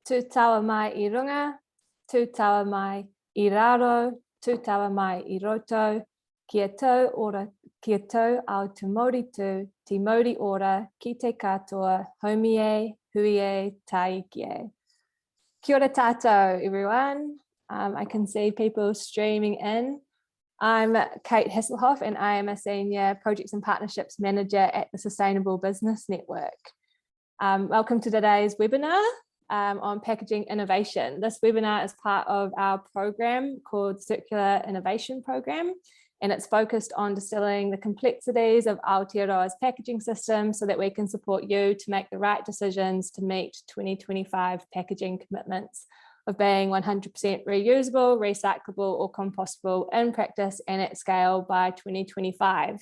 tū taua mai I runga, tū taua mai I raro, tū taua mai I roto, kia tau ora, kia tau au te Māori tū, te Māori ora, ki te katoa, haumi e, hui e, taiki e. Kia ora tātou, everyone. I can see people streaming in. I'm Kate Hasselhoff and I am a Senior Projects and Partnerships Manager at the Sustainable Business Network. Welcome to today's webinar on packaging innovation. This webinar is part of our program called Circular Innovation Program, and it's focused on distilling the complexities of Aotearoa's packaging system so that we can support you to make the right decisions to meet 2025 packaging commitments of being 100% reusable, recyclable or compostable in practice and at scale by 2025.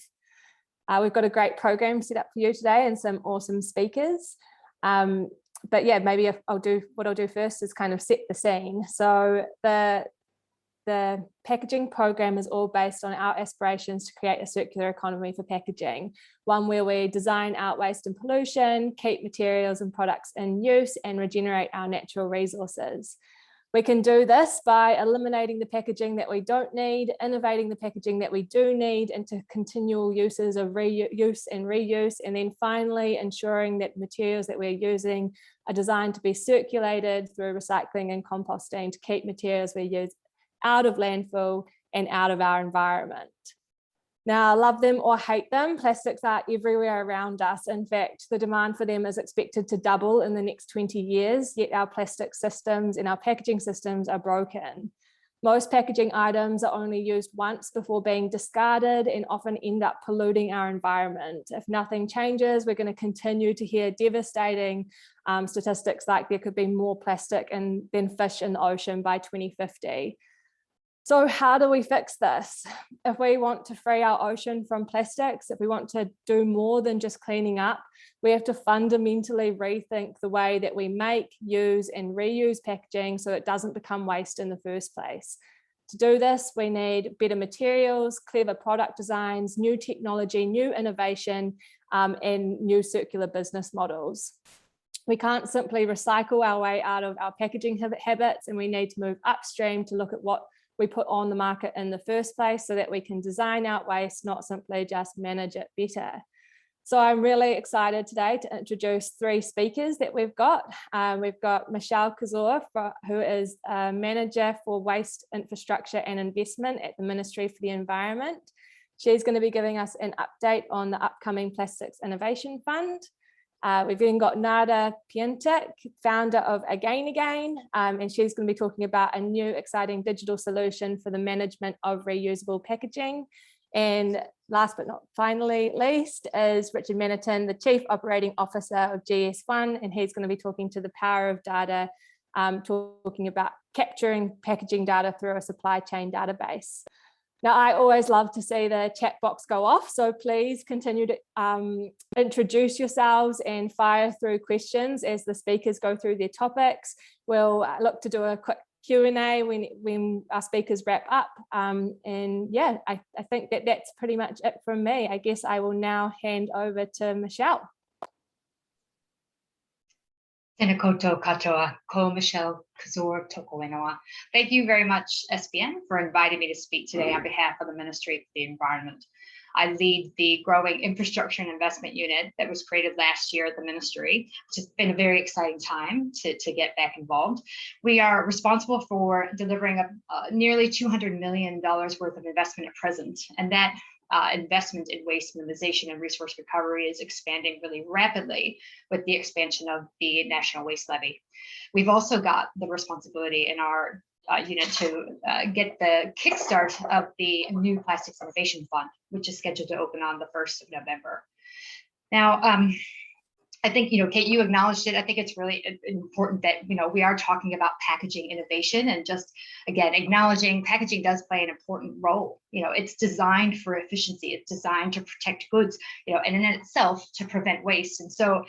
We've got a great program set up for you today and some awesome speakers. But yeah, maybe what I'll do first is kind of set the scene. So the packaging program is all based on our aspirations to create a circular economy for packaging, one where we design out waste and pollution, keep materials and products in use and regenerate our natural resources. We can do this by eliminating the packaging that we don't need, innovating the packaging that we do need into continual uses of reuse and reuse, and then finally ensuring that materials that we're using are designed to be circulated through recycling and composting to keep materials we use out of landfill and out of our environment. Now, love them or hate them, plastics are everywhere around us. In fact, the demand for them is expected to double in the next 20 years, yet our plastic systems and our packaging systems are broken. Most packaging items are only used once before being discarded and often end up polluting our environment. If nothing changes, we're going to continue to hear devastating statistics like there could be more plastic than fish in the ocean by 2050. So how do we fix this? If we want to free our ocean from plastics, if we want to do more than just cleaning up, we have to fundamentally rethink the way that we make, use and reuse packaging so it doesn't become waste in the first place. To do this, we need better materials, clever product designs, new technology, new innovation, and new circular business models. We can't simply recycle our way out of our packaging habits, and we need to move upstream to look at what we put on the market in the first place so that we can design out waste, not simply just manage it better. So I'm really excited today to introduce three speakers that we've got. We've got Michelle Kazor, who is a Manager for Waste Infrastructure and Investment at the Ministry for the Environment. She's going to be giving us an update on the upcoming Plastics Innovation Fund. We've then got Nada Piatek, founder of Again, and she's going to be talking about a new exciting digital solution for the management of reusable packaging. And last but not finally least is Richard Manaton, the Chief Operating Officer of GS1, and he's going to be talking to the power of data, talking about capturing packaging data through a supply chain database. Now, I always love to see the chat box go off, so please continue to introduce yourselves and fire through questions as the speakers go through their topics. We'll look to do a quick Q&A when our speakers wrap up. And yeah, I think that's pretty much it from me. I guess I will now hand over to Michelle. Tēnā koutou katoa, ko Michelle Kazor toko whenua. Thank you very much, SBN, for inviting me to speak today on behalf of the Ministry for the Environment. I lead the growing infrastructure and investment unit that was created last year at the Ministry, which has been a very exciting time to get back involved. We are responsible for delivering nearly $200 million worth of investment at present, and that investment in waste minimization and resource recovery is expanding really rapidly with the expansion of the National Waste Levy. We've also got the responsibility in our unit to get the kickstart of the new Plastics Innovation Fund, which is scheduled to open on the 1st of November. Now, I think, Kate, you acknowledged it. I think it's really important that, we are talking about packaging innovation and just, again, acknowledging packaging does play an important role. It's designed for efficiency. It's designed to protect goods, and in itself to prevent waste. And so,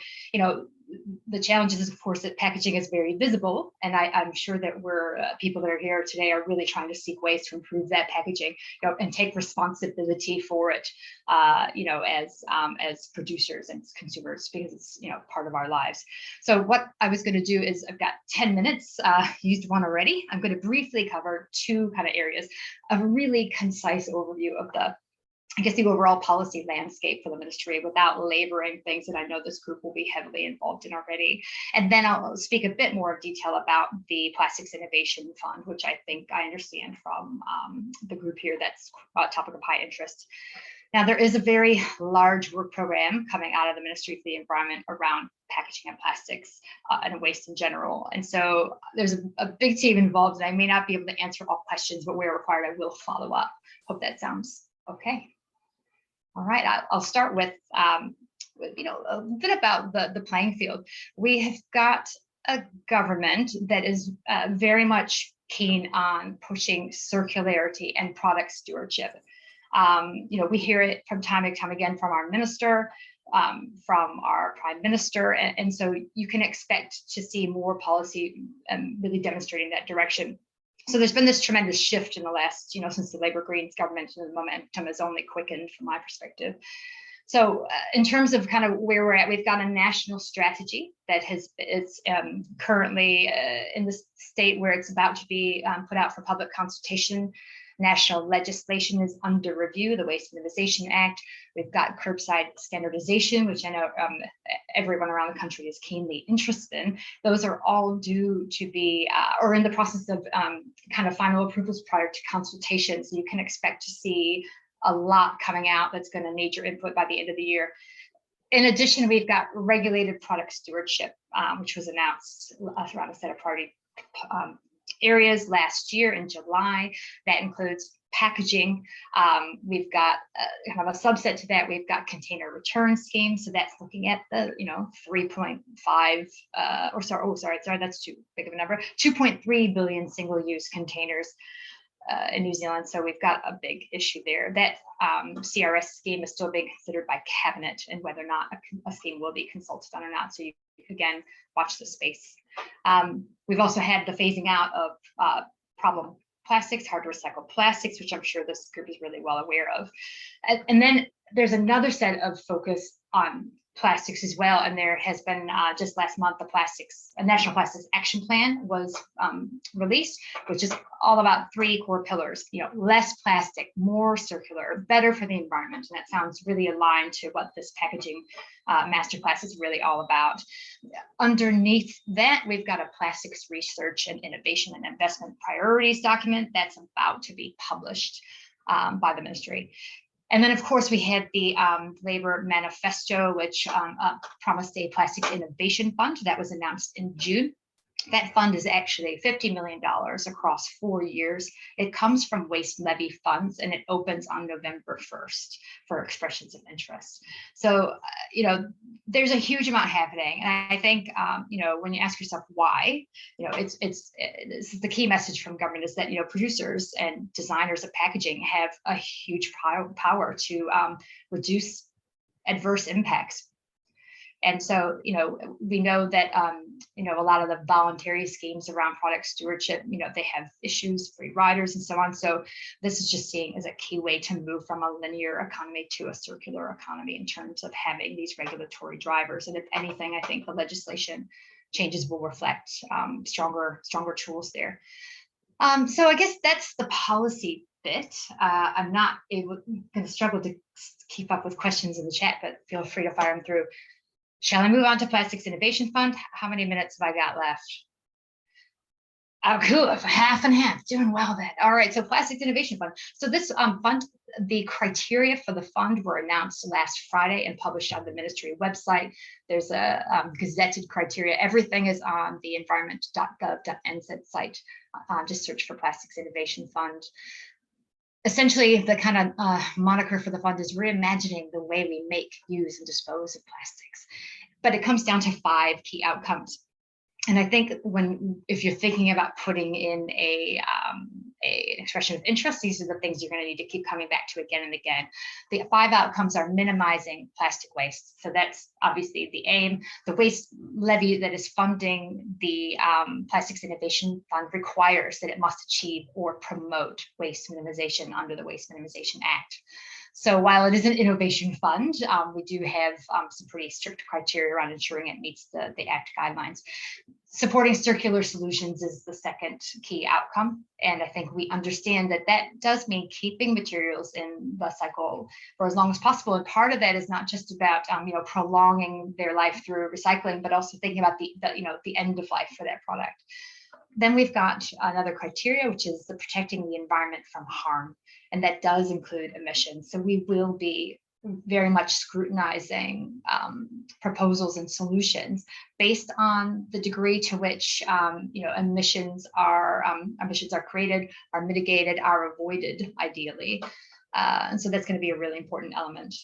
the challenge is, of course, that packaging is very visible, and I'm sure that we're people that are here today are really trying to seek ways to improve that packaging, and take responsibility for it, as producers and consumers, because it's part of our lives. So what I was going to do is, I've got 10 minutes, used one already. I'm going to briefly cover two kind of areas, a really concise overview of the overall policy landscape for the ministry, without laboring things that I know this group will be heavily involved in already. And then I'll speak a bit more of detail about the Plastics Innovation Fund, which I think I understand from the group here that's a topic of high interest. Now, there is a very large work program coming out of the Ministry for the Environment around packaging and plastics and waste in general. And so there's a big team involved, and I may not be able to answer all questions, but where required, I will follow up. Hope that sounds okay. All right, I'll start with a bit about the playing field. We have got a government that is very much keen on pushing circularity and product stewardship. We hear it from time to time again from our minister, from our prime minister, and so you can expect to see more policy really demonstrating that direction. So there's been this tremendous shift in the last, since the Labour Greens government, and the momentum has only quickened from my perspective. So in terms of kind of where we're at, we've got a national strategy that is currently in the state where it's about to be put out for public consultation. National legislation is under review, the Waste Minimization Act. We've got curbside standardization, which I know everyone around the country is keenly interested in. Those are all due to be, or in the process of kind of final approvals prior to consultation. So you can expect to see a lot coming out that's going to need your input by the end of the year. In addition, we've got regulated product stewardship, which was announced around a set of priority areas last year in July. That includes packaging. We've got kind of a subset to that. We've got container return schemes. So that's looking at the 3.5 that's too big of a number, 2.3 billion single-use containers in New Zealand. So we've got a big issue there. That CRS scheme is still being considered by cabinet, and whether or not a scheme will be consulted on or not. So you again watch the space. We've also had the phasing out of problem plastics, hard to recycle plastics, which I'm sure this group is really well aware of. And then there's another set of focus on plastics as well. And there has been just last month, a National Plastics Action Plan was released, which is all about three core pillars, less plastic, more circular, better for the environment. And that sounds really aligned to what this packaging master class is really all about. Underneath that, we've got a plastics research and innovation and investment priorities document that's about to be published by the ministry. And then, of course, we had the Labour Manifesto, which promised a Plastics Innovation Fund that was announced in June. That fund is actually $50 million across 4 years. It comes from waste levy funds, and it opens on November 1st for expressions of interest. So, there's a huge amount happening. And I think, when you ask yourself why, this is the key message from government, is that, producers and designers of packaging have a huge power to reduce adverse impacts. And so, we know that, a lot of the voluntary schemes around product stewardship, they have issues, free riders and so on. So this is just seen as a key way to move from a linear economy to a circular economy in terms of having these regulatory drivers. And if anything, I think the legislation changes will reflect stronger tools there. So I guess that's the policy bit. I'm not going to struggle to keep up with questions in the chat, but feel free to fire them through. Shall I move on to Plastics Innovation Fund? How many minutes have I got left? Oh, cool, half and half, doing well then. All right, so Plastics Innovation Fund. So this fund, the criteria for the fund were announced last Friday and published on the ministry website. There's a gazetted criteria. Everything is on the environment.gov.nz site. Just search for Plastics Innovation Fund. Essentially, the kind of moniker for the fund is reimagining the way we make, use, and dispose of plastics. But it comes down to 5 key outcomes. And I think if you're thinking about putting in an expression of interest, these are the things you're going to need to keep coming back to again and again. The 5 outcomes are minimizing plastic waste. So that's obviously the aim. The waste levy that is funding the Plastics Innovation Fund requires that it must achieve or promote waste minimization under the Waste Minimization Act. So while it is an innovation fund, we do have some pretty strict criteria around ensuring it meets the Act guidelines. Supporting circular solutions is the second key outcome. And I think we understand that that does mean keeping materials in the cycle for as long as possible. And part of that is not just about prolonging their life through recycling, but also thinking about the end of life for that product. Then we've got another criteria, which is the protecting the environment from harm. And that does include emissions. So we will be very much scrutinizing proposals and solutions based on the degree to which emissions are created, are mitigated, are avoided, ideally. And so that's going to be a really important element,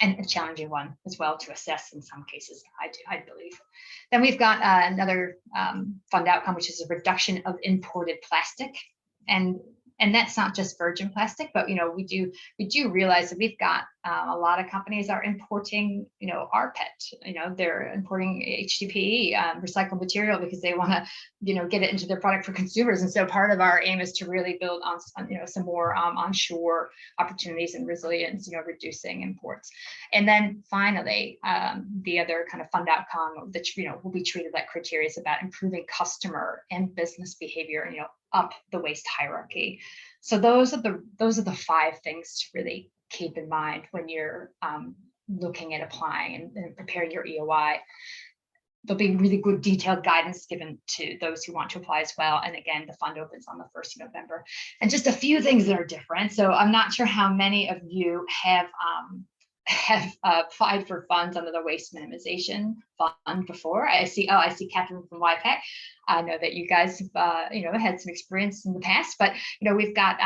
and a challenging one as well to assess in some cases, I believe. Then we've got another fund outcome, which is a reduction of imported plastic. And that's not just virgin plastic, but we do realize that we've got a lot of companies are importing rPET. They're importing HDPE, recycled material, because they want to get it into their product for consumers. And so part of our aim is to really build on some more onshore opportunities and resilience, reducing imports. And then finally, the other kind of fund outcome that will be treated like criteria is about improving customer and business behavior, up the waste hierarchy. So those are the 5 things to really keep in mind when you're looking at applying and preparing your EOI. There'll be really good detailed guidance given to those who want to apply as well. And again, the fund opens on the 1st of November. And just a few things that are different. So I'm not sure how many of you have applied for funds under the Waste Minimization Fund before. I see Catherine from YPAC. I know that you guys have, had some experience in the past, but, we've got,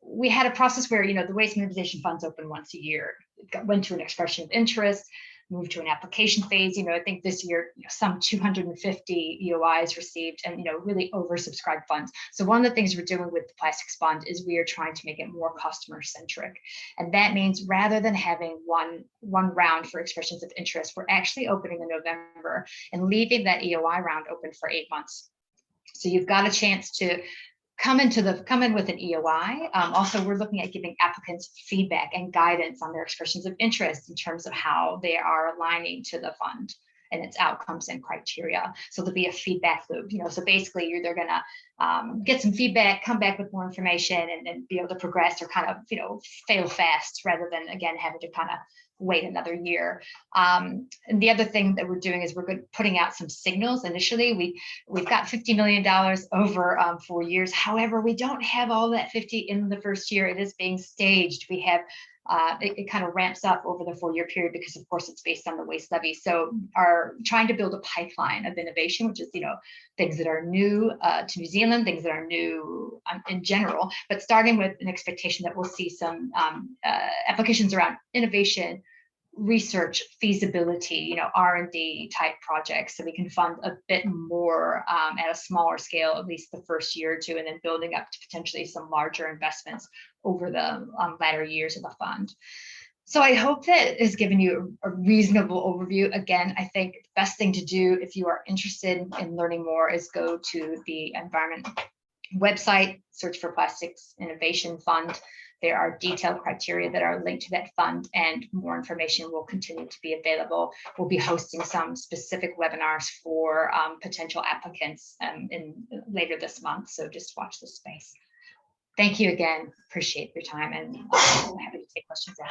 we had a process where, the Waste Minimization Funds open once a year. It went to an expression of interest, moved to an application phase. I think this year, some 250 EOIs received, and, really oversubscribed funds. So one of the things we're doing with the Plastics Fund is we are trying to make it more customer centric. And that means rather than having one round for expressions of interest, we're actually opening in November and leaving that EOI round open for 8 months. So you've got a chance to come in with an EOI. Also, we're looking at giving applicants feedback and guidance on their expressions of interest in terms of how they are aligning to the fund and its outcomes and criteria. So there'll be a feedback loop. So basically, they're going to get some feedback, come back with more information, and then be able to progress or kind of fail fast rather than again having to kind of wait another year. And the other thing that we're doing is we're putting out some signals. Initially, we've got $50 million over 4 years. However, we don't have all that 50 in the first year. It is being staged. We have it kind of ramps up over the 4-year period because, of course, it's based on the waste levy. So are trying to build a pipeline of innovation, which is, things that are new to New Zealand, things that are new in general, but starting with an expectation that we'll see some applications around innovation, research, feasibility, R&D type projects, so we can fund a bit more at a smaller scale, at least the first year or two, and then building up to potentially some larger investments over the latter years of the fund. So I hope that has given you a reasonable overview. Again, I think the best thing to do if you are interested in learning more is go to the environment website, search for Plastics Innovation Fund. There are detailed criteria that are linked to that fund, and more information will continue to be available. We'll be hosting some specific webinars for potential applicants later this month, so just watch this space. Thank you again. Appreciate your time, and I'm happy to take questions now.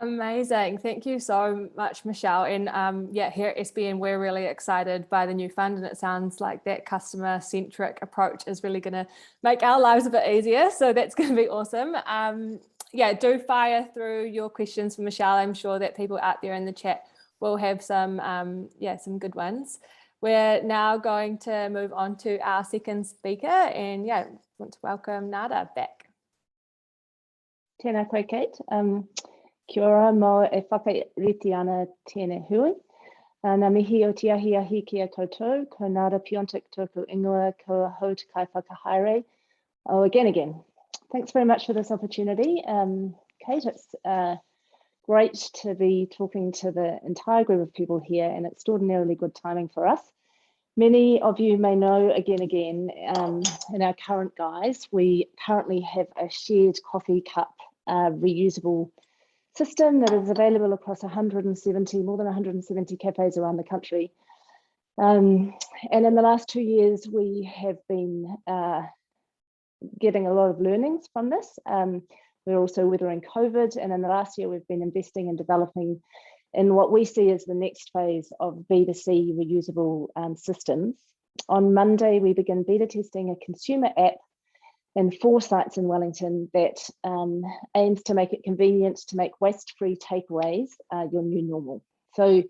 Amazing. Thank you so much, Michelle. And here at SBN, we're really excited by the new fund, and it sounds like that customer-centric approach is really going to make our lives a bit easier. So that's going to be awesome. Do fire through your questions for Michelle. I'm sure that people out there in the chat will have some good ones. We're now going to move on to our second speaker, and want to welcome Nada back. Tēnā koe, Kate. Kia ora mo e whakariti ana tēnei hui. Nā mihi o te ahi ki a koutou, ko Nada Piatek tōku ingoa, ko hau te kai whakahaere Again. Thanks very much for this opportunity. Kate, it's great to be talking to the entire group of people here, and extraordinarily good timing for us. Many of you may know, again, in our current guise, we currently have a shared coffee cup reusable system that is available across more than 170 cafes around the country. And in the last 2 years, we have been getting a lot of learnings from this. We're also weathering COVID, and in the last year, we've been investing and developing in what we see as the next phase of B2C reusable systems. On Monday, we begin beta testing a consumer app in 4 sites in Wellington that aims to make it convenient to make waste-free takeaways your new normal. So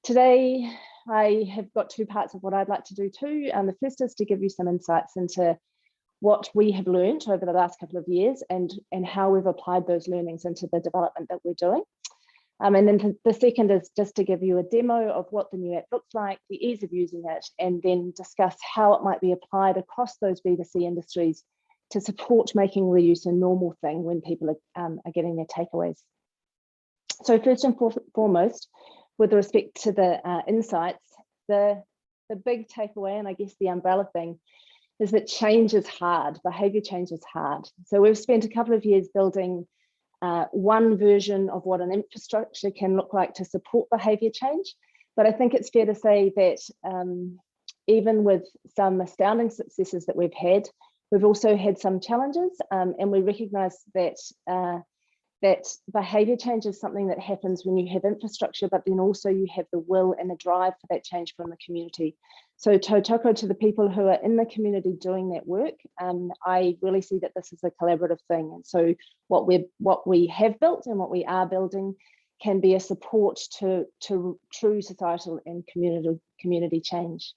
today, I have got 2 parts of what I'd like to do too. The first is to give you some insights into what we have learned over the last couple of years and how we've applied those learnings into the development that we're doing. And then the second is just to give you a demo of what the new app looks like, the ease of using it, and then discuss how it might be applied across those B2C industries to support making reuse a normal thing when people are getting their takeaways. So first and foremost, with respect to the insights, the big takeaway, and I guess the umbrella thing, is that change is hard, behaviour change is hard. So we've spent a couple of years building one version of what an infrastructure can look like to support behaviour change. But I think it's fair to say that even with some astounding successes that we've had, we've also had some challenges, and we recognise that that behaviour change is something that happens when you have infrastructure, but then also you have the will and the drive for that change from the community. So tautoko to the people who are in the community doing that work. I really see that this is a collaborative thing. And so what we have built and what we are building can be a support to true societal and community change.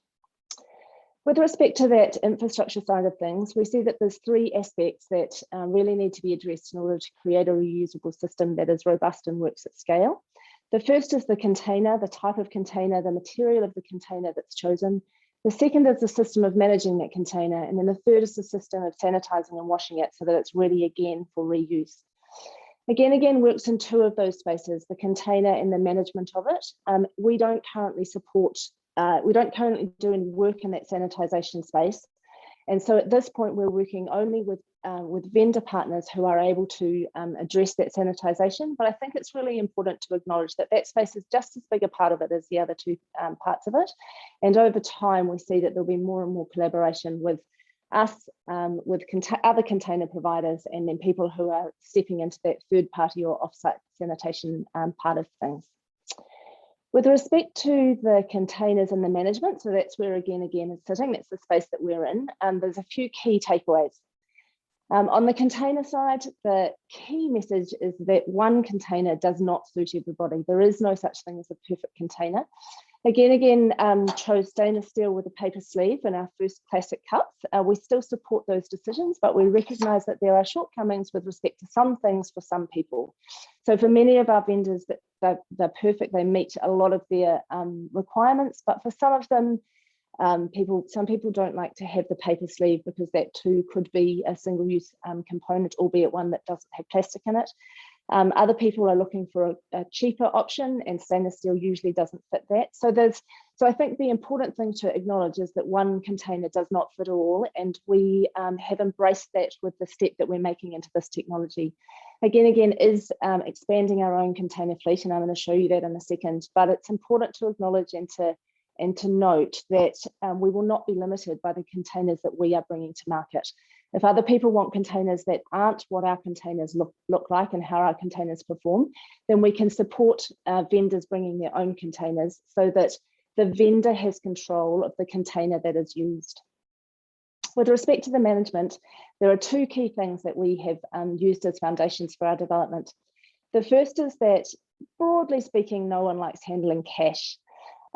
With respect to that infrastructure side of things, we see that there's 3 aspects that really need to be addressed in order to create a reusable system that is robust and works at scale. The first is the container, the type of container, the material of the container that's chosen. The second is the system of managing that container. And then the third is the system of sanitizing and washing it so that it's ready again for reuse. Again works in 2 of those spaces, the container and the management of it. We don't currently do any work in that sanitization space. And so at this point, we're working only with vendor partners who are able to address that sanitization. But I think it's really important to acknowledge that that space is just as big a part of it as the other 2 parts of it. And over time, we see that there'll be more and more collaboration with us, with other container providers, and then people who are stepping into that third party or offsite sanitation part of things. With respect to the containers and the management, so that's where again is sitting, that's the space that we're in, there's a few key takeaways. On the container side, the key message is that one container does not suit everybody. There is no such thing as a perfect container. Again, chose stainless steel with a paper sleeve in our first classic cups. We still support those decisions, but we recognise that there are shortcomings with respect to some things for some people. So for many of our vendors, they're perfect, they meet a lot of their requirements, but for some of them, some people don't like to have the paper sleeve because that too could be a single-use component, albeit one that doesn't have plastic in it. Other people are looking for a cheaper option, and stainless steel usually doesn't fit that. So I think the important thing to acknowledge is that one container does not fit all, and we have embraced that with the step that we're making into this technology. Again is expanding our own container fleet, and I'm going to show you that in a second. But it's important to acknowledge and to note that we will not be limited by the containers that we are bringing to market. If other people want containers that aren't what our containers look like and how our containers perform, then we can support vendors bringing their own containers so that the vendor has control of the container that is used. With respect to the management, there are 2 key things that we have used as foundations for our development. The first is that, broadly speaking, no one likes handling cash.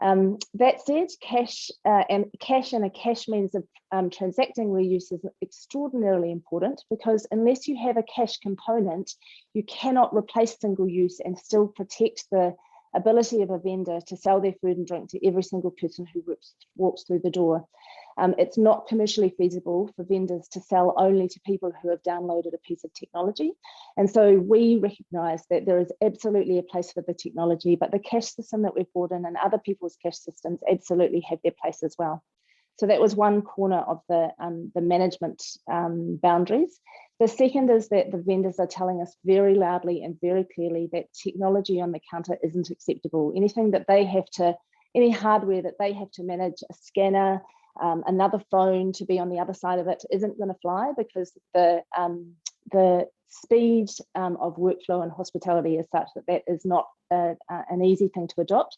That said, cash and a cash means of transacting reuse is extraordinarily important, because unless you have a cash component, you cannot replace single use and still protect the ability of a vendor to sell their food and drink to every single person who walks through the door. It's not commercially feasible for vendors to sell only to people who have downloaded a piece of technology. And so we recognise that there is absolutely a place for the technology, but the cash system that we've brought in and other people's cash systems absolutely have their place as well. So that was one corner of the management boundaries. The second is that the vendors are telling us very loudly and very clearly that technology on the counter isn't acceptable. Anything that they have to, any hardware that they have to manage, a scanner, another phone to be on the other side of it, isn't going to fly, because the speed of workflow and hospitality is such that that is not an easy thing to adopt.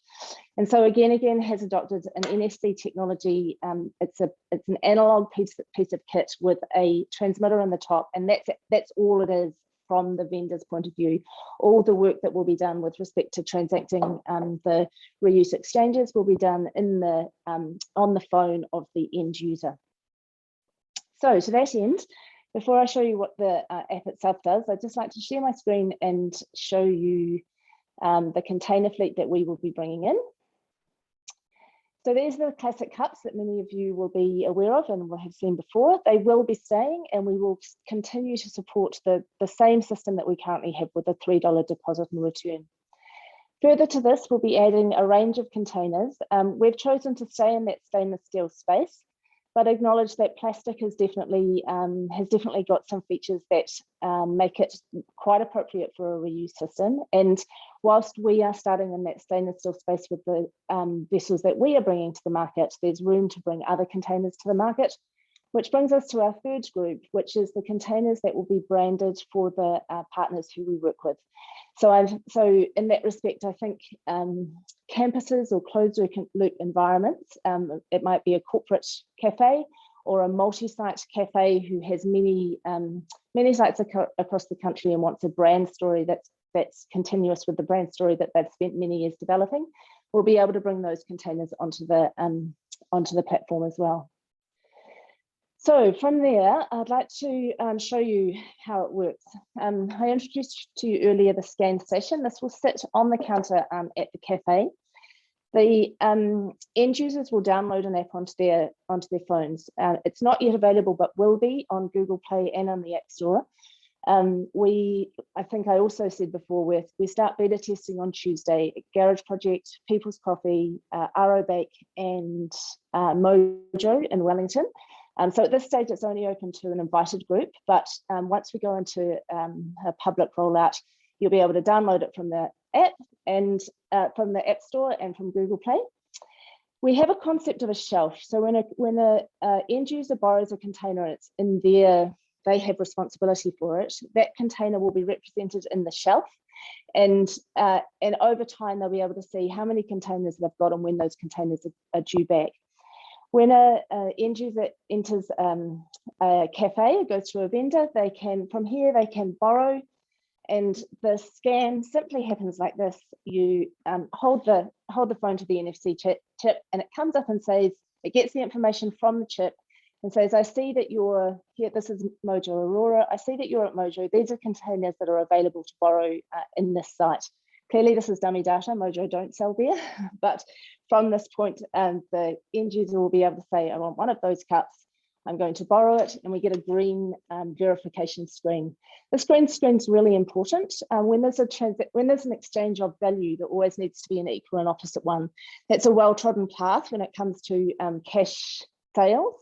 And so again has adopted an NFC technology. It's an analog piece of kit with a transmitter on the top, and that's all it is from the vendor's point of view. All the work that will be done with respect to transacting the reuse exchanges will be done in the on the phone of the end user. So to that end, before I show you what the app itself does, I'd just like to share my screen and show you the container fleet that we will be bringing in. So there's the classic cups that many of you will be aware of and will have seen before. They will be staying, and we will continue to support the same system that we currently have with a $3 deposit and return. Further to this, we'll be adding a range of containers. We've chosen to stay in that stainless steel space, but acknowledge that plastic has definitely got some features that make it quite appropriate for a reuse system. And whilst we are starting in that stainless steel space with the vessels that we are bringing to the market, there's room to bring other containers to the market, which brings us to our third group, which is the containers that will be branded for the partners who we work with. So in that respect, I think campuses or closed loop environments, it might be a corporate cafe or a multi-site cafe who has many sites across the country and wants a brand story that's continuous with the brand story that they've spent many years developing. We'll be able to bring those containers onto the platform as well. So from there, I'd like to show you how it works. I introduced to you earlier the scan station. This will sit on the counter at the cafe. The end users will download an app onto their phones. It's not yet available, but will be on Google Play and on the App Store. I think I also said before, we start beta testing on Tuesday. Garage Project, People's Coffee, RO Bake, and Mojo in Wellington. So at this stage, it's only open to an invited group, but once we go into a public rollout, you'll be able to download it from the app and from the App Store and from Google Play. We have a concept of a shelf. So when a end user borrows a container, it's in they have responsibility for it. That container will be represented in the shelf, and over time they'll be able to see how many containers they've got and when those containers are due back. When a end user enters a cafe, goes to a vendor, from here they can borrow, and the scan simply happens like this. You hold the phone to the NFC chip, and it comes up and says, it gets the information from the chip and says, I see that you're here, this is Mojo Aurora, I see that you're at Mojo, these are containers that are available to borrow in this site. Clearly this is dummy data, Mojo don't sell there, but from this point, the end user will be able to say, I want one of those cups, I'm going to borrow it, and we get a green verification screen. This green screen's really important. When there's an exchange of value, there always needs to be an equal and opposite one. That's a well-trodden path when it comes to cash sales.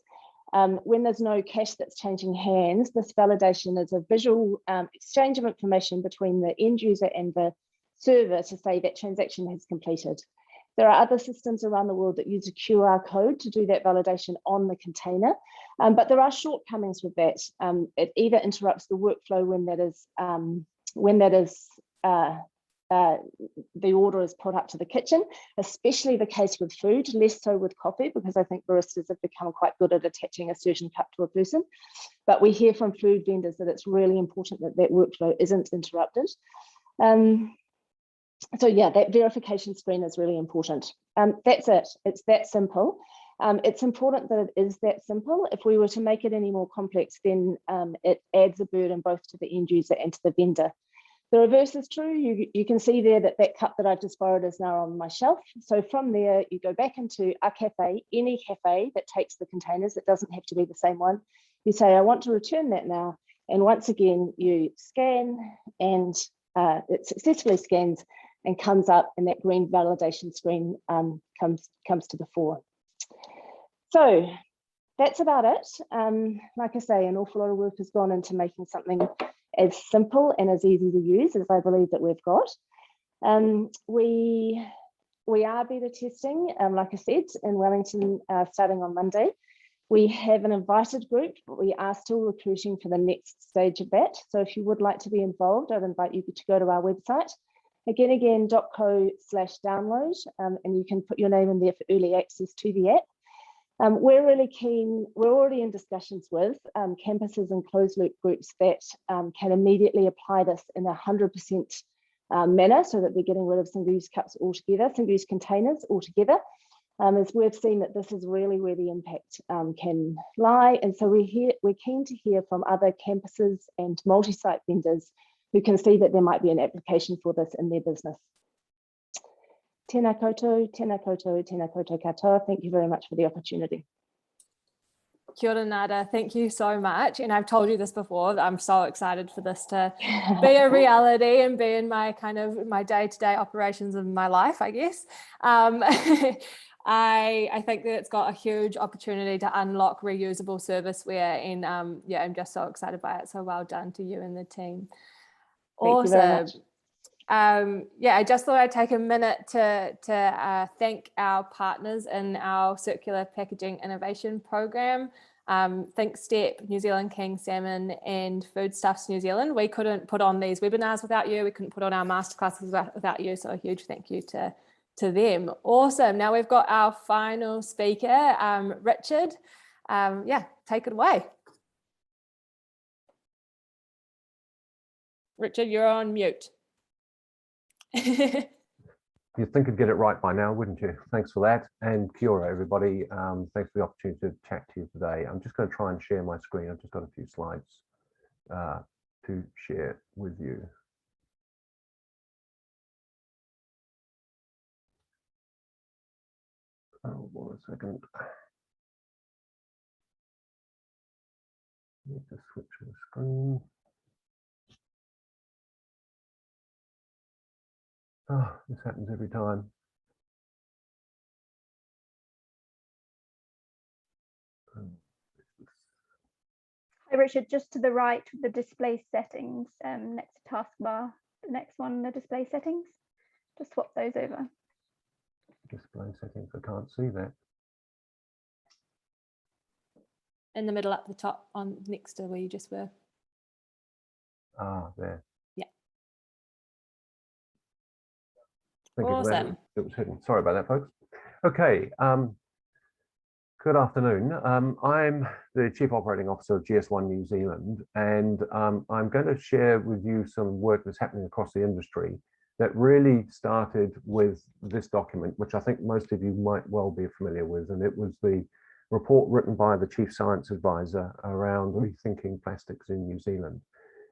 When there's no cash that's changing hands, this validation is a visual exchange of information between the end user and the server to say that transaction has completed. There are other systems around the world that use a QR code to do that validation on the container, but there are shortcomings with that. It either interrupts the workflow when the order is put up to the kitchen, especially the case with food, less so with coffee, because I think baristas have become quite good at attaching a certain cup to a person. But we hear from food vendors that it's really important that that workflow isn't interrupted. So yeah, that verification screen is really important. That's it, it's that simple. It's important that it is that simple. If we were to make it any more complex, then it adds a burden both to the end user and to the vendor. The reverse is true. You can see there that that cup that I've just borrowed is now on my shelf. So from there, you go back into a cafe, any cafe that takes the containers. It doesn't have to be the same one. You say, I want to return that now. And once again, you scan and it successfully scans and comes up, and that green validation screen comes to the fore. So that's about it. Like I say, an awful lot of work has gone into making something as simple and as easy to use as I believe that we've got. We are beta testing, like I said, in Wellington starting on Monday. We have an invited group, but we are still recruiting for the next stage of that. So if you would like to be involved, I'd invite you to go to our website, again.co/download, and you can put your name in there for early access to the app. We're really keen, we're already in discussions with campuses and closed loop groups that can immediately apply this in 100% manner, so that they're getting rid of single-use cups altogether, single-use containers altogether, as we've seen that this is really where the impact can lie. And so we're keen to hear from other campuses and multi-site vendors who can see that there might be an application for this in their business. Tēnā koutou, tēnā koutou, tēnā koutou katoa. Thank you very much for the opportunity. Kia ora nada, thank you so much. And I've told you this before, I'm so excited for this to be a reality and be in my kind of my day-to-day operations of my life, I guess. I think that it's got a huge opportunity to unlock reusable serviceware, and yeah, I'm just so excited by it. So well done to you and the team. Thank you very much. Yeah, I just thought I'd take a minute to thank our partners in our Circular Packaging Innovation Program, Think Step, New Zealand King Salmon and Foodstuffs New Zealand. We couldn't put on these webinars without you. We couldn't put on our masterclasses without you. So a huge thank you to them. Awesome. Now we've got our final speaker, Richard. Yeah, take it away. Richard, you're on mute. You'd think I'd get it right by now, wouldn't you? Thanks for that. And kia ora, everybody. Thanks for the opportunity to chat to you today. I'm just going to try and share my screen. I've just got a few slides to share with you. Oh, hold on a second. Need to switch the screen. Oh, this happens every time. Hi Richard, just to the right, the display settings, next taskbar, the next one, the display settings, just swap those over. Display settings, I can't see that. In the middle up the top, on next to where you just were. Ah, there. Yeah. Awesome. It was hidden. Sorry about that, folks. Okay. Good afternoon. I'm the Chief Operating Officer of GS1 New Zealand, and I'm going to share with you some work that's happening across the industry that really started with this document, which I think most of you might well be familiar with, and it was the report written by the Chief Science Advisor around rethinking plastics in New Zealand.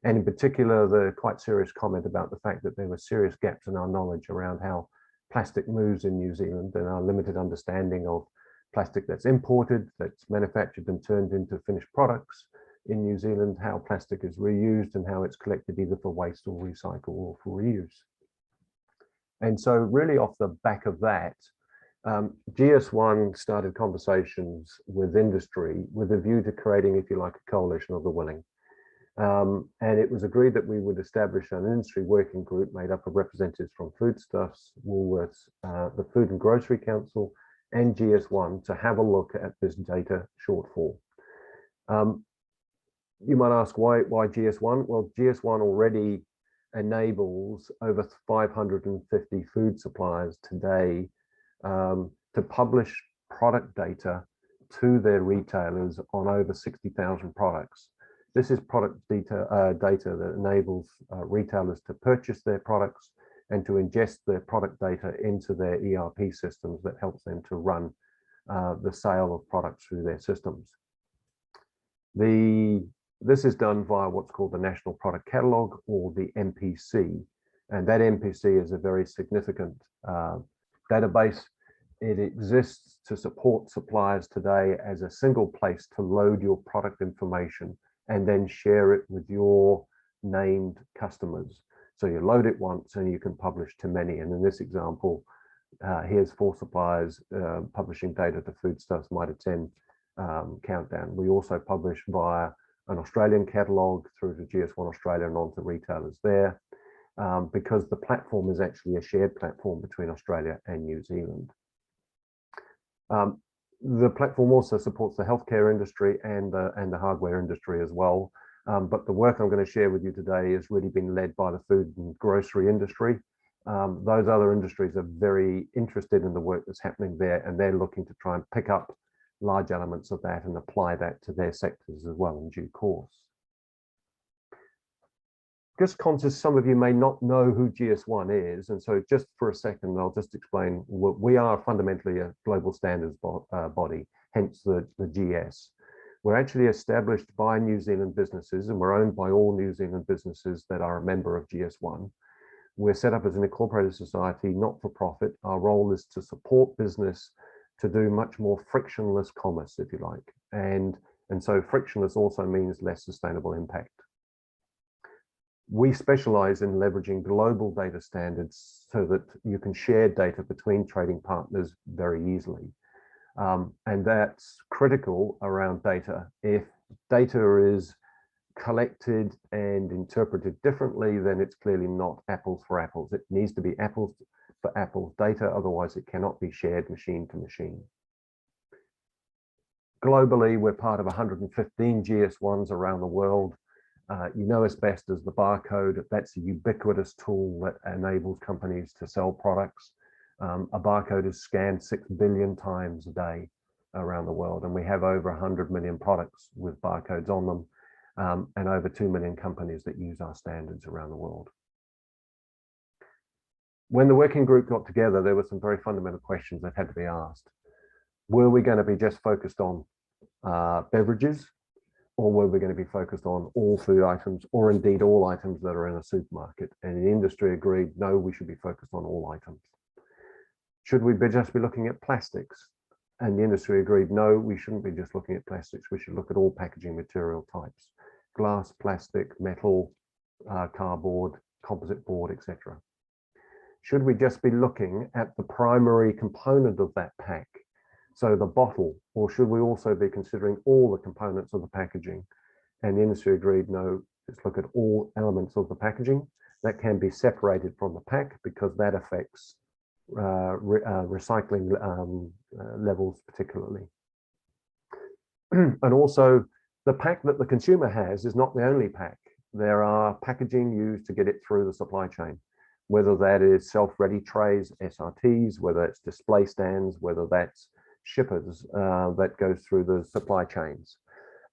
And in particular, the quite serious comment about the fact that there were serious gaps in our knowledge around how plastic moves in New Zealand and our limited understanding of plastic that's imported, that's manufactured and turned into finished products in New Zealand, how plastic is reused and how it's collected either for waste or recycle or for reuse. And so really off the back of that, GS1 started conversations with industry with a view to creating, if you like, a coalition of the willing. And it was agreed that we would establish an industry working group made up of representatives from Foodstuffs, Woolworths, the Food and Grocery Council, and GS1 to have a look at this data shortfall. You might ask why GS1? Well, GS1 already enables over 550 food suppliers today to publish product data to their retailers on over 60,000 products. This is product data that enables retailers to purchase their products and to ingest their product data into their ERP systems that helps them to run the sale of products through their systems. The This is done via what's called the National Product Catalogue, or the NPC. And that NPC is a very significant database. It exists to support suppliers today as a single place to load your product information and then share it with your named customers. So you load it once and you can publish to many. And in this example, here's 4 suppliers publishing data to Foodstuffs Manaton countdown. We also publish via an Australian catalogue through to GS1 Australia and onto retailers there, because the platform is actually a shared platform between Australia and New Zealand. The platform also supports the healthcare industry and the hardware industry as well. But the work I'm going to share with you today has really been led by the food and grocery industry. Those other industries are very interested in the work that's happening there, and they're looking to try and pick up large elements of that and apply that to their sectors as well in due course. Just conscious some of you may not know who GS1 is, and so just for a second I'll just explain. We are fundamentally a global standards body, hence the GS. We're actually established by New Zealand businesses, and we're owned by all New Zealand businesses that are a member of GS1. We're set up as an incorporated society, not for profit. Our role is to support business to do much more frictionless commerce, if you like. And so frictionless also means less sustainable impact. We specialize in leveraging global data standards so that you can share data between trading partners very easily. And that's critical around data. If data is collected and interpreted differently, then it's clearly not apples for apples. It needs to be apples for apples data, otherwise it cannot be shared machine to machine. Globally, we're part of 115 GS1s around the world. You know us best as the barcode. That's a ubiquitous tool that enables companies to sell products. A barcode is scanned 6 billion times a day around the world, and we have over 100 million products with barcodes on them, and over 2 million companies that use our standards around the world. When the working group got together, there were some very fundamental questions that had to be asked. Were we going to be just focused on beverages, or were we going to be focused on all food items, or indeed all items that are in a supermarket? And the industry agreed, no, we should be focused on all items. Should we just be looking at plastics? And the industry agreed, no, we shouldn't be just looking at plastics. We should look at all packaging material types: glass, plastic, metal, cardboard, composite board, etc. Should we just be looking at the primary component of that pack, so the bottle, or should we also be considering all the components of the packaging? And the industry agreed, no, let's look at all elements of the packaging that can be separated from the pack, because that affects recycling levels particularly. And also, the pack that the consumer has is not the only pack. There are packaging used to get it through the supply chain, whether that is self-ready trays, SRTs, whether it's display stands, whether that's shippers that goes through the supply chains.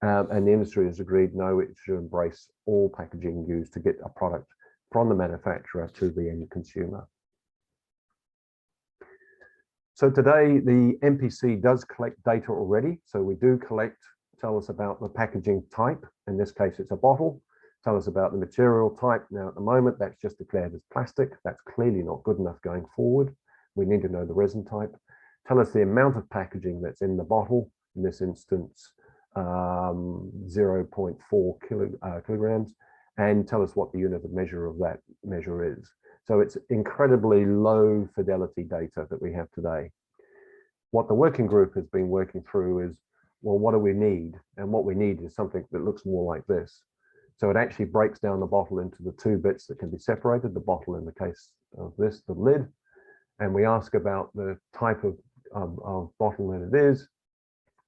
And the industry has agreed, no, it should embrace all packaging used to get a product from the manufacturer to the end consumer. So today, the NPC does collect data already. So we do collect, tell us about the packaging type. In this case, it's a bottle. Tell us about the material type. Now, at the moment, that's just declared as plastic. That's clearly not good enough going forward. We need to know the resin type. Tell us the amount of packaging that's in the bottle. In this instance, 0.4 kilograms. And tell us what the unit of measure of that measure is. So it's incredibly low fidelity data that we have today. What the working group has been working through is, well, what do we need? And what we need is something that looks more like this. So it actually breaks down the bottle into the 2 bits that can be separated, the bottle in the case of this, the lid. And we ask about the type of bottle that it is.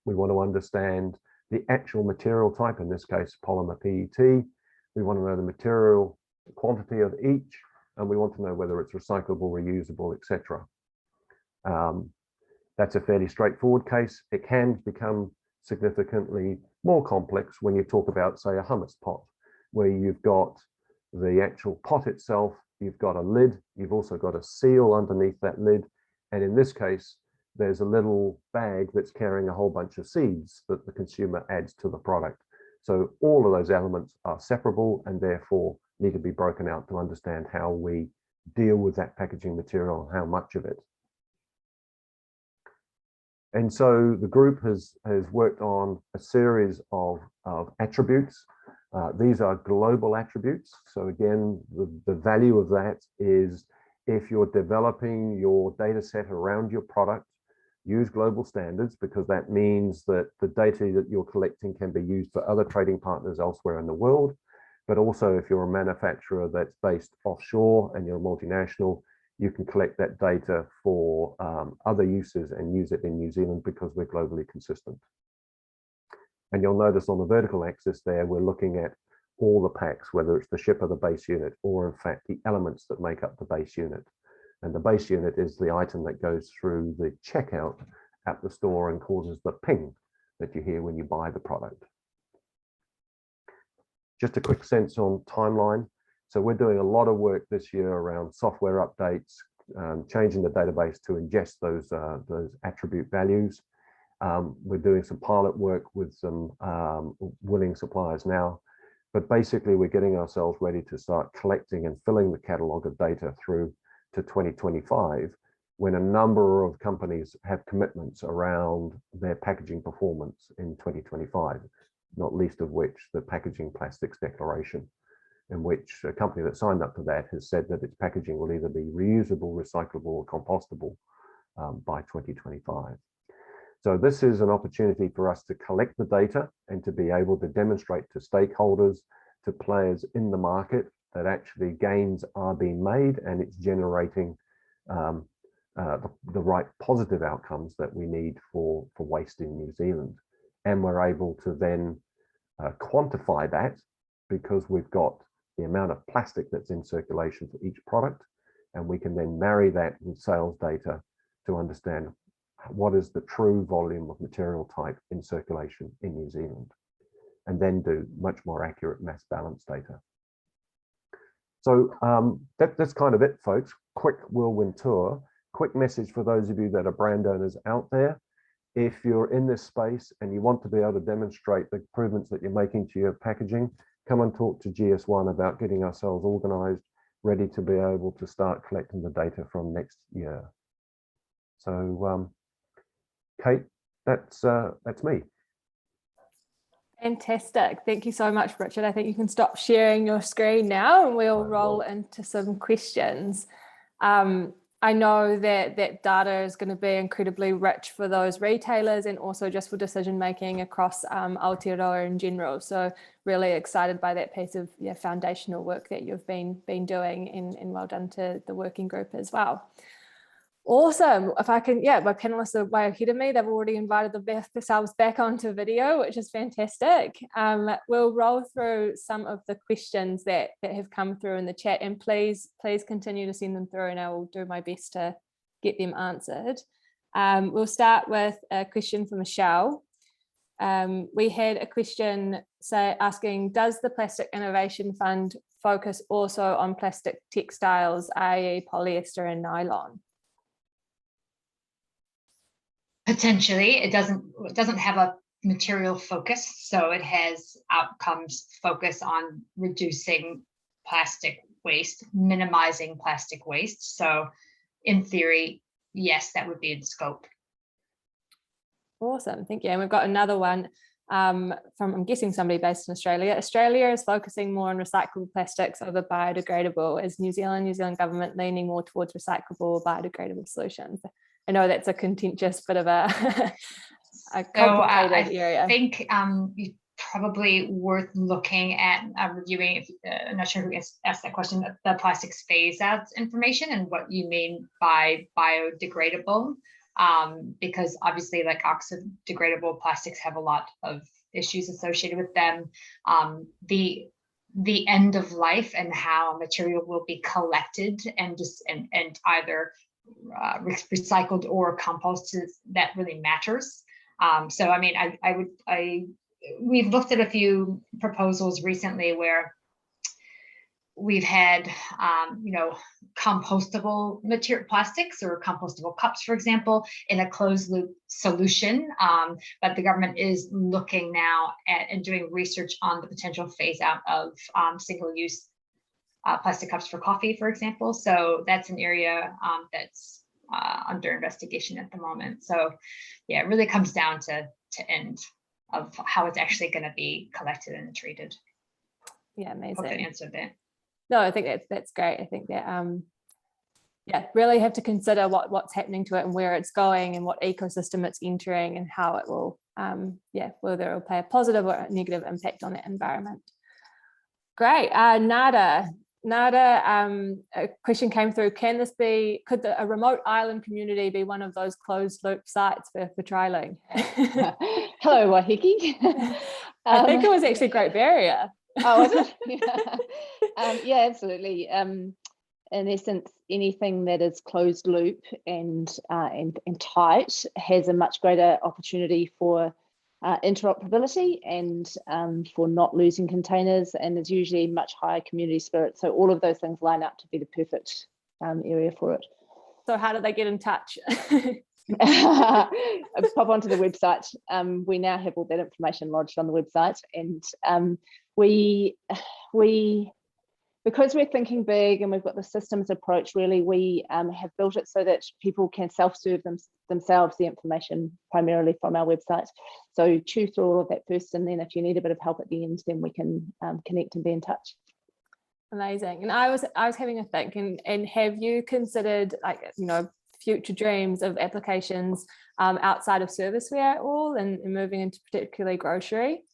We want to understand the actual material type, in this case, polymer PET. We want to know the material quantity of each, and we want to know whether it's recyclable, reusable, etc. That's a fairly straightforward case. It can become significantly more complex when you talk about, say, a hummus pot, where you've got the actual pot itself, you've got a lid, you've also got a seal underneath that lid. And in this case, there's a little bag that's carrying a whole bunch of seeds that the consumer adds to the product. So all of those elements are separable and therefore need to be broken out to understand how we deal with that packaging material, how much of it. And so the group has worked on a series of attributes. These are global attributes. So again, the value of that is if you're developing your data set around your product, use global standards, because that means that the data that you're collecting can be used for other trading partners elsewhere in the world. But also if you're a manufacturer that's based offshore and you're multinational, you can collect that data for other uses and use it in New Zealand because we're globally consistent. And you'll notice on the vertical axis there, we're looking at all the packs, whether it's the ship or the base unit, or in fact, the elements that make up the base unit. And the base unit is the item that goes through the checkout at the store and causes the ping that you hear when you buy the product. Just a quick sense on timeline. So we're doing a lot of work this year around software updates, changing the database to ingest those attribute values. We're doing some pilot work with some willing suppliers now, but basically we're getting ourselves ready to start collecting and filling the catalog of data through to 2025, when a number of companies have commitments around their packaging performance in 2025, not least of which the Packaging Plastics Declaration, in which a company that signed up to that has said that its packaging will either be reusable, recyclable, or compostable by 2025. So this is an opportunity for us to collect the data and to be able to demonstrate to stakeholders, to players in the market, that actually gains are being made and it's generating the right positive outcomes that we need for waste in New Zealand. And we're able to then quantify that, because we've got the amount of plastic that's in circulation for each product, and we can then marry that with sales data to understand what is the true volume of material type in circulation in New Zealand, and then do much more accurate mass balance data. So that's kind of it, folks. Quick whirlwind tour. Quick message for those of you that are brand owners out there. If you're in this space and you want to be able to demonstrate the improvements that you're making to your packaging, come and talk to GS1 about getting ourselves organized, ready to be able to start collecting the data from next year. So, Kate, that's me. Fantastic. Thank you so much, Richard. I think you can stop sharing your screen now and we'll roll into some questions. I know that data is going to be incredibly rich for those retailers and also just for decision making across Aotearoa in general. So really excited by that piece of foundational work that you've been doing, and well done to the working group as well. Awesome. If I can, my panelists are way ahead of me. They've already invited themselves back onto video, which is fantastic. We'll roll through some of the questions that have come through in the chat, and please continue to send them through and I will do my best to get them answered. We'll start with a question from Michelle. We had a question asking, does the Plastic Innovation Fund focus also on plastic textiles, i.e. polyester and nylon? Potentially, it doesn't have a material focus, so it has outcomes focus on reducing plastic waste, minimizing plastic waste. So in theory, yes, that would be in scope. Awesome, thank you. And we've got another one from, I'm guessing, somebody based in Australia. Australia is focusing more on recyclable plastics over biodegradable. Is New Zealand government leaning more towards recyclable or biodegradable solutions? I know that's a contentious bit of a complicated area. I think it's probably worth looking at reviewing, I'm not sure who asked that question, the plastics phase out information and what you mean by biodegradable, because obviously like oxidogradable plastics have a lot of issues associated with them. The end of life and how a material will be collected and either recycled or composted, that really matters. So I mean, we've looked at a few proposals recently where we've had, compostable material plastics or compostable cups, for example, in a closed loop solution. But the government is looking now at and doing research on the potential phase out of single use plastic cups for coffee, for example. So that's an area that's under investigation at the moment. So yeah, it really comes down to end of how it's actually going to be collected and treated. Yeah, amazing. Hope that answered that. No, I think that's great. I think that really have to consider what's happening to it and where it's going and what ecosystem it's entering and how it will whether it will play a positive or a negative impact on that environment. Great. Nada, a question came through. Could a remote island community be one of those closed loop sites for trialing? Hello, Wahiki. I think it was actually Great Barrier. Oh, was it? Yeah, absolutely. In essence, anything that is closed loop and tight has a much greater opportunity for interoperability and for not losing containers, and there's usually much higher community spirit. So all of those things line up to be the perfect area for it. So how do they get in touch? Pop onto the website. We now have all that information lodged on the website, and we because we're thinking big and we've got the systems approach, really we have built it so that people can self-serve themselves the information primarily from our website. So chew through all of that first, and then if you need a bit of help at the end, then we can connect and be in touch. Amazing. And I was having a think, and have you considered, like, future dreams of applications outside of serviceware at all, and moving into particularly grocery?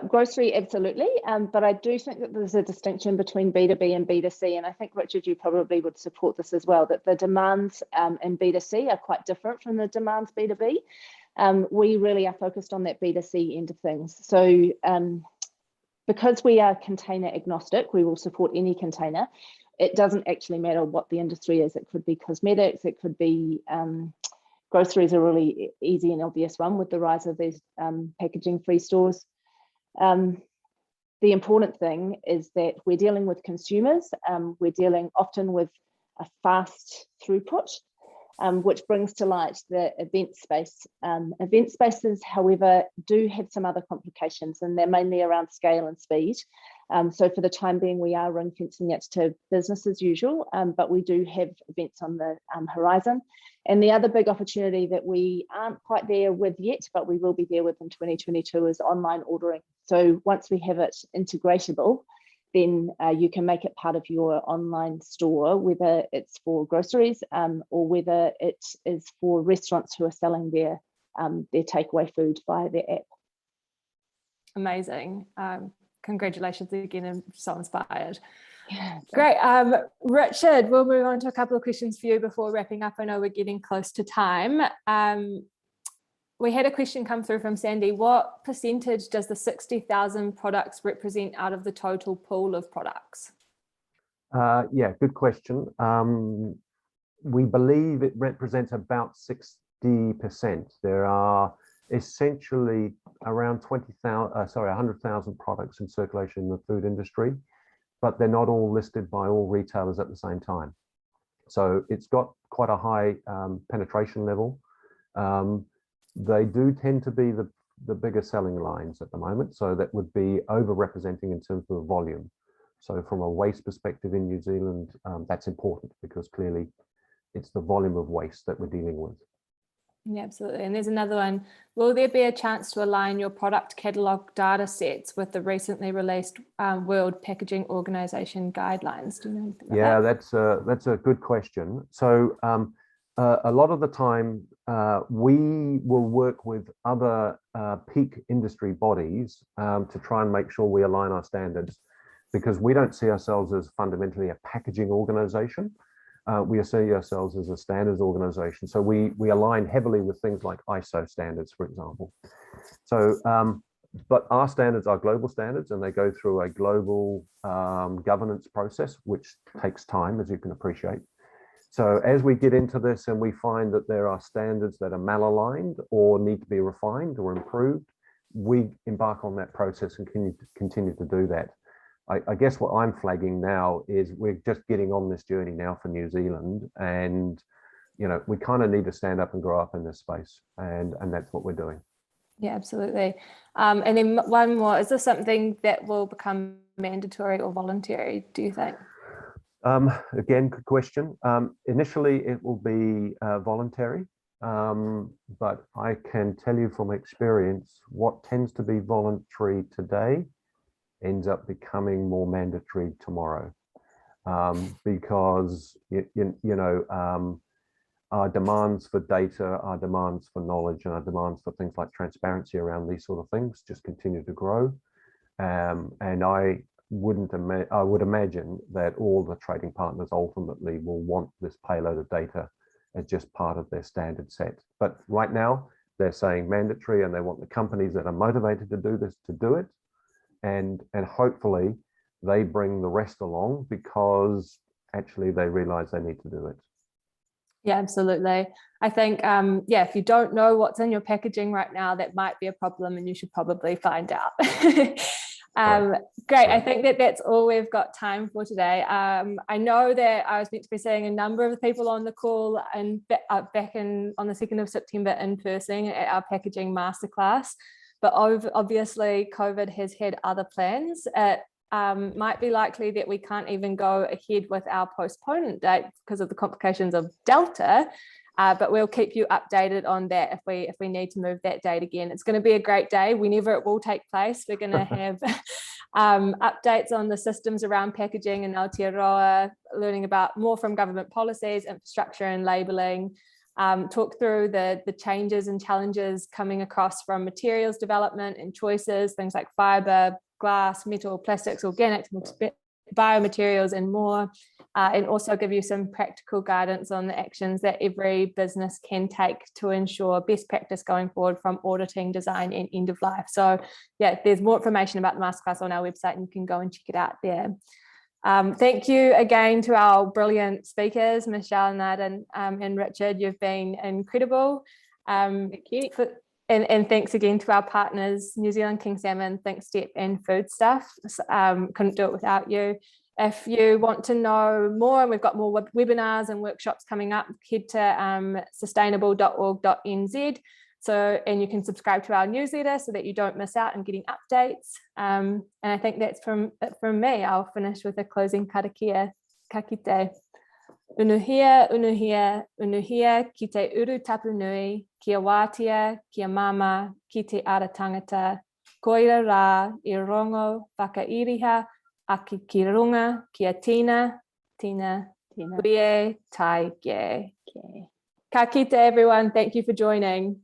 Grocery, absolutely. But I do think that there's a distinction between B2B and B2C. And I think, Richard, you probably would support this as well, that the demands in B2C are quite different from the demands B2B. We really are focused on that B2C end of things. So because we are container agnostic, we will support any container. It doesn't actually matter what the industry is. It could be cosmetics, it could be groceries, a really easy and obvious one with the rise of these packaging-free stores. The important thing is that we're dealing with consumers. We're dealing often with a fast throughput, which brings to light the event space. Event spaces, however, do have some other complications, and they're mainly around scale and speed. So for the time being, we are ring fencing it to business as usual, but we do have events on the horizon. And the other big opportunity that we aren't quite there with yet, but we will be there with in 2022, is online ordering. So once we have it integratable, then you can make it part of your online store, whether it's for groceries or whether it is for restaurants who are selling their takeaway food via their app. Amazing. Congratulations again, I'm so inspired. Yeah, great. Richard, we'll move on to a couple of questions for you before wrapping up. I know we're getting close to time. We had a question come through from Sandy. What percentage does the 60,000 products represent out of the total pool of products? Yeah, good question. We believe it represents about 60%. There are essentially around 100,000 products in circulation in the food industry, but they're not all listed by all retailers at the same time. So it's got quite a high penetration level. They do tend to be the bigger selling lines at the moment, so that would be overrepresenting in terms of volume. So from a waste perspective in New Zealand, that's important because clearly it's the volume of waste that we're dealing with. Yeah, absolutely. And there's another one. Will there be a chance to align your product catalogue data sets with the recently released World Packaging Organization guidelines? Do you know anything about that? That's a good question. So a lot of the time we will work with other peak industry bodies to try and make sure we align our standards, because we don't see ourselves as fundamentally a packaging organization. We see ourselves as a standards organization. So we align heavily with things like ISO standards, for example. So, but our standards are global standards, and they go through a global governance process, which takes time, as you can appreciate. So as we get into this and we find that there are standards that are malaligned or need to be refined or improved, we embark on that process and continue to do that. I guess what I'm flagging now is we're just getting on this journey now for New Zealand, and we kind of need to stand up and grow up in this space, and that's what we're doing. Yeah, absolutely. And then one more, is this something that will become mandatory or voluntary, do you think? Again, good question. Initially, it will be voluntary, but I can tell you from experience, what tends to be voluntary today ends up becoming more mandatory tomorrow, because our demands for data, our demands for knowledge, and our demands for things like transparency around these sort of things just continue to grow. And I would imagine that all the trading partners ultimately will want this payload of data as just part of their standard set. But right now, they're saying mandatory, and they want the companies that are motivated to do this to do it. And hopefully they bring the rest along, because actually they realize they need to do it. Yeah, absolutely. I think, if you don't know what's in your packaging right now, that might be a problem, and you should probably find out. Great. I think that's all we've got time for today. I know that I was meant to be seeing a number of people on the call and back on the 2nd of September in person at our packaging masterclass, but obviously COVID has had other plans. It might be likely that we can't even go ahead with our postponement date because of the complications of Delta. But we'll keep you updated on that if we need to move that date again. It's going to be a great day whenever it will take place. We're going to have updates on the systems around packaging in Aotearoa, learning about more from government policies, infrastructure and labelling, talk through the changes and challenges coming across from materials development and choices, things like fibre, glass, metal, plastics, organics, biomaterials and more, and also give you some practical guidance on the actions that every business can take to ensure best practice going forward from auditing, design and end of life. So yeah, there's more information about the masterclass on our website and you can go and check it out there. Thank you again to our brilliant speakers, Michelle, Nad and Richard. You've been incredible. Thank you. And thanks again to our partners, New Zealand King Salmon, ThinkStep and Foodstuff. Couldn't do it without you. If you want to know more, and we've got more webinars and workshops coming up, head to sustainable.org.nz. And you can subscribe to our newsletter so that you don't miss out on getting updates. And I think that's from me. I'll finish with a closing karakia, ka kite. Unuhia, unuhia, unuhia, ki te uru tapu nui, kia wātia, kia mama, ki te ara tangata, koira rā, I rongo, whakairiha, aki ki runga, kia tina, uie, tai ge. Ka kite everyone, thank you for joining.